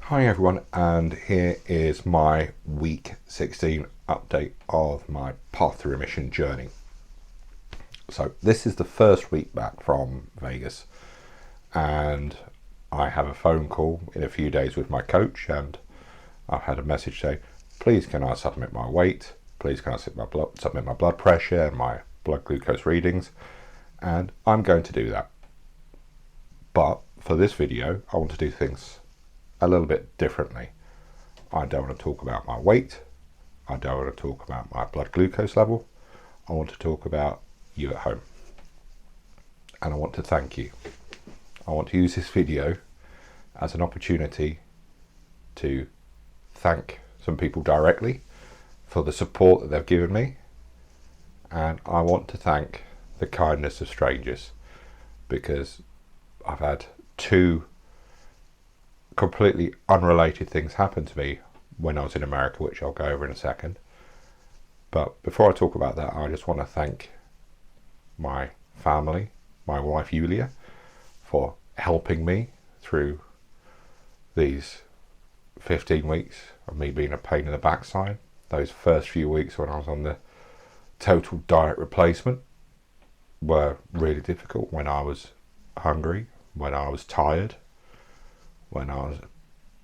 Hi everyone, and here is my week 16 update of my path to remission journey. So this is the first week back from Vegas, and I have a phone call in a few days with my coach, and I've had a message say, please can I submit my weight, please can I submit my blood pressure and my blood glucose readings, and I'm going to do that. But for this video I want to do things a little bit differently. I don't want to talk about my weight, I don't want to talk about my blood glucose level, I want to talk about you at home. And I want to thank you. I want to use this video as an opportunity to thank some people directly for the support that they've given me, and I want to thank the kindness of strangers, because I've had two completely unrelated things happen to me when I was in America, which I'll go over in a second. But before I talk about that, I just want to thank my family, my wife Yulia, for helping me through these 15 weeks of me being a pain in the backside. Those first few weeks when I was on the total diet replacement were really difficult, when I was hungry, when I was tired, when I was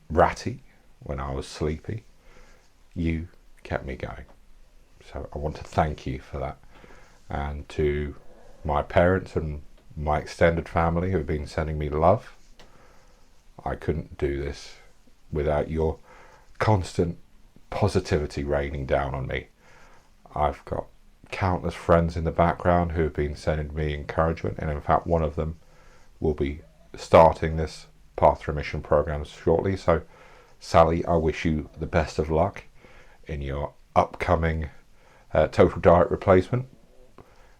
ratty, when I was sleepy. You kept me going. So I want to thank you for that. And to my parents and my extended family who have been sending me love, I couldn't do this without your constant positivity raining down on me. I've got countless friends in the background who have been sending me encouragement, and in fact one of them will be starting this path to remission programs shortly. So Sally, I wish you the best of luck in your upcoming total diet replacement.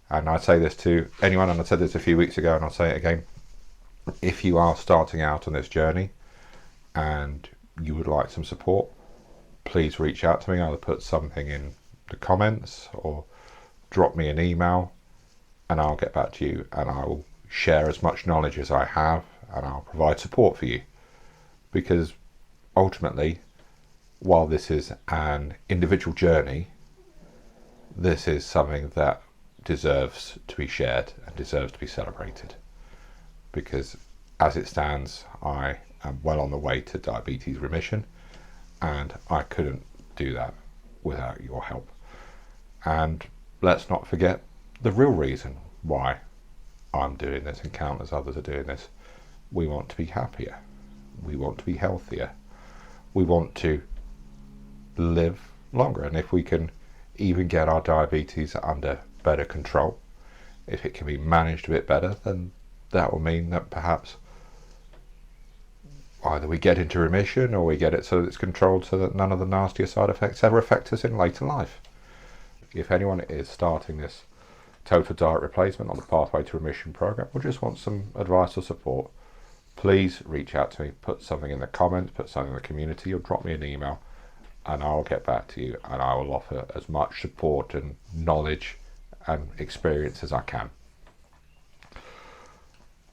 And I say this to anyone, and I said this a few weeks ago and I'll say it again, if you are starting out on this journey and you would like some support, please reach out to me. I'll put something in the comments or drop me an email and I'll get back to you, and I will share as much knowledge as I have, and I'll provide support for you. Because ultimately, while this is an individual journey, this is something that deserves to be shared and deserves to be celebrated. Because as it stands, I am well on the way to diabetes remission, and I couldn't do that without your help. And let's not forget the real reason why I'm doing this and countless others are doing this. We want to be happier, we want to be healthier, we want to live longer, and if we can even get our diabetes under better control, if it can be managed a bit better, then that will mean that perhaps either we get into remission or we get it so that it's controlled, so that none of the nastier side effects ever affect us in later life. If anyone is starting this total diet replacement on the pathway to remission program or just want some advice or support, please reach out to me, put something in the comments, put something in the community, or drop me an email and I'll get back to you, and I will offer as much support and knowledge and experience as I can.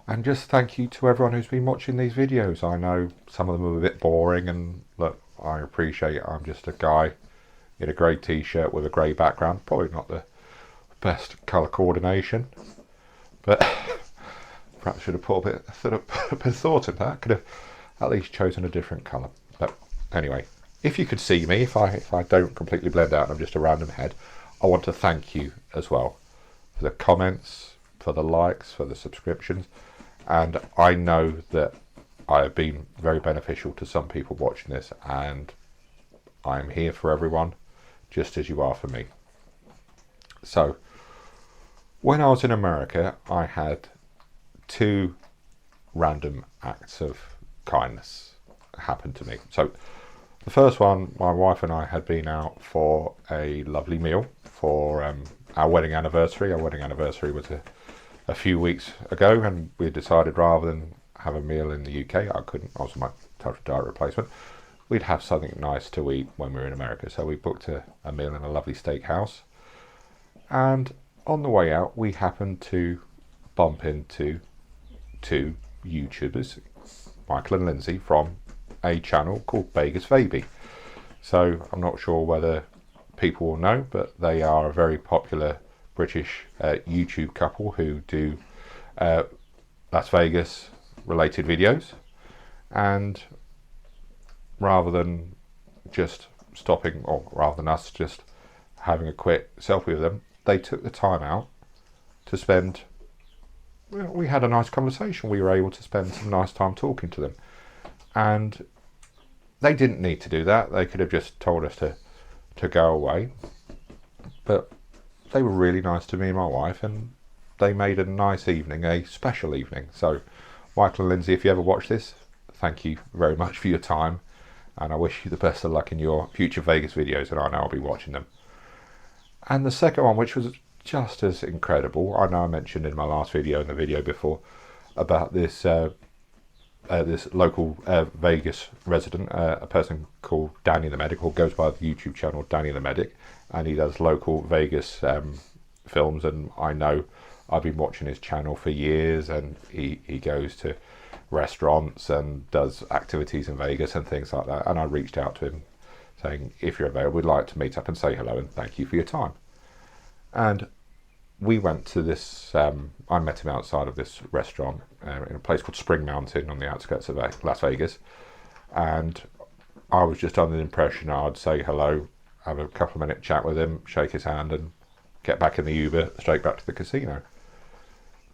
And just thank you to everyone who's been watching these videos. I know some of them are a bit boring, and look, I appreciate I'm just a guy in a grey t-shirt with a grey background, probably not the best colour coordination, but perhaps should have put a bit of thought in that. Could have at least chosen a different colour. But anyway, if you could see me, if I don't completely blend out and I'm just a random head, I want to thank you as well for the comments, for the likes, for the subscriptions. And I know that I have been very beneficial to some people watching this, and I'm here for everyone, just as you are for me. So when I was in America, I had two random acts of kindness happen to me. So the first one, my wife and I had been out for a lovely meal for our wedding anniversary. Our wedding anniversary was a few weeks ago, and we decided rather than have a meal in the UK, I was on my total diet replacement, we'd have something nice to eat when we were in America. So we booked a meal in a lovely steakhouse, and on the way out we happened to bump into two YouTubers, Michael and Lindsay from a channel called Vegas Baby. So I'm not sure whether people will know, but they are a very popular British YouTube couple who do Las Vegas related videos, and rather than just stopping, or rather than us just having a quick selfie with them, they took the time out to spend, well, we had a nice conversation. We were able to spend some nice time talking to them, and they didn't need to do that. They could have just told us to go away, but they were really nice to me and my wife, and they made a nice evening, a special evening. So Michael and Lindsay, if you ever watch this, thank you very much for your time, and I wish you the best of luck in your future Vegas videos, and I know I'll be watching them. And the second one, which was just as incredible, I know I mentioned in my last video and the video before about this this local Vegas resident, a person called Danny the Medic, or goes by the YouTube channel Danny the Medic, and he does local Vegas films, and I know I've been watching his channel for years, and he goes to restaurants and does activities in Vegas and things like that, and I reached out to him saying, if you're available, we'd like to meet up and say hello and thank you for your time. And we went to this, I met him outside of this restaurant in a place called Spring Mountain on the outskirts of Las Vegas, and I was just under the impression I'd say hello, have a couple of minute chat with him, shake his hand, and get back in the Uber straight back to the casino.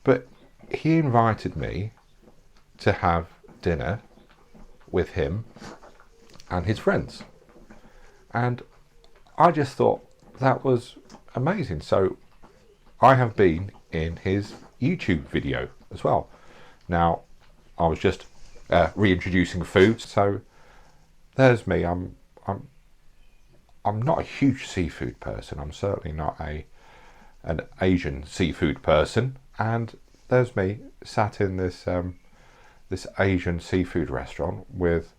But he invited me to have dinner with him and his friends, and I just thought that was amazing. So I have been in his YouTube video as well. Now, I was just reintroducing food, so there's me. I'm not a huge seafood person. I'm certainly not an Asian seafood person, and there's me sat in this this Asian seafood restaurant with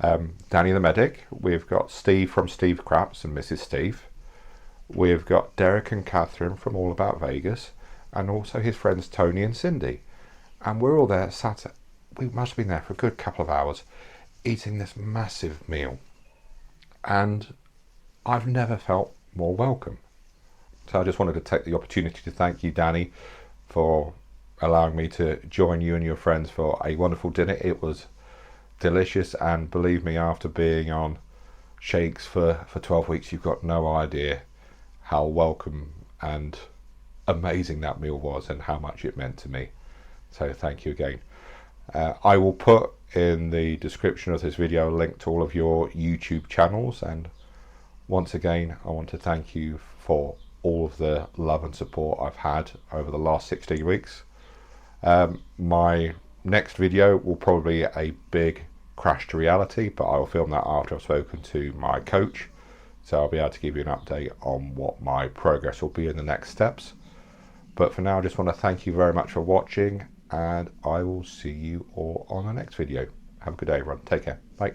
Danny the Medic. We've got Steve from Steve Craps and Mrs. Steve. We've got Derek and Catherine from All About Vegas, and also his friends Tony and Cindy. And we're all there sat, we must have been there for a good couple of hours, eating this massive meal. And I've never felt more welcome. So I just wanted to take the opportunity to thank you, Danny, for allowing me to join you and your friends for a wonderful dinner. It was delicious, and believe me, after being on shakes for 12 weeks, you've got no idea how welcome and amazing that meal was and how much it meant to me. So thank you again. I will put in the description of this video a link to all of your YouTube channels, and once again I want to thank you for all of the love and support I've had over the last 16 weeks. My next video will probably be a big crash to reality, but I will film that after I've spoken to my coach, so I'll be able to give you an update on what my progress will be in the next steps. But for now, I just want to thank you very much for watching, and I will see you all on the next video. Have a good day, everyone. Take care. Bye.